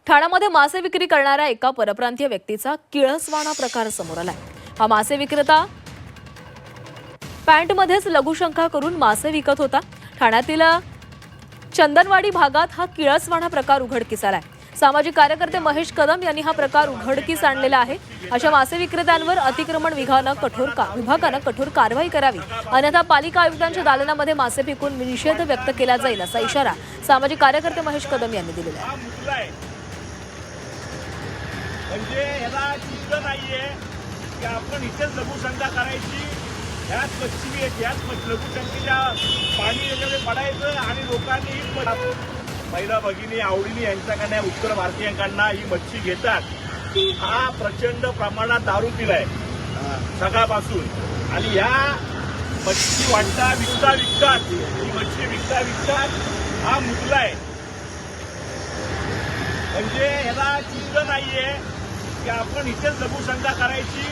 ठाण्यामध्ये मासे विक्री करणाऱ्या एका परप्रांतीय व्यक्तीचा किळसवाणा प्रकार समोर आलाय। हा मासे विक्रेता पॅन्टमध्येच लघुशंका करून मासे विकत होता। ठाण्यातील चंदनवाडी भागात हा किळसवाणा प्रकार उघडकीस आलाय। सामाजिक कार्यकर्ते महेश कदम यांनी हा प्रकार उघडकीस आणलेला आहे। अशा मासे विक्रेत्यांवर अतिक्रमण विभागानं कठोर कारवाई करावी, अन्यथा पालिका आयुक्तांच्या दालनामध्ये मासे फेकून निषेध व्यक्त केला जाईल असा इशारा सामाजिक कार्यकर्ते महेश कदम यांनी दिलेला आहे। म्हणजे याला चिंता नाहीये की आपण इथेच लघुशंका करायची, ह्याच मच्छी ह्याच लघुशंकेच्या पाणी याच्यामध्ये पडायचं आणि लोकांनी महिला भगिनी आवडीने यांच्याकडनं उत्तर भारतीयांकडनं ही मच्छी घेतात। हा प्रचंड प्रमाणात दारू पिलाय सकाळपासून आणि ह्या मच्छी विकतात ही मच्छी विकतात हा मुकलाय। म्हणजे याला चिंता नाहीये की आपण इथेच लघुशंका करायची,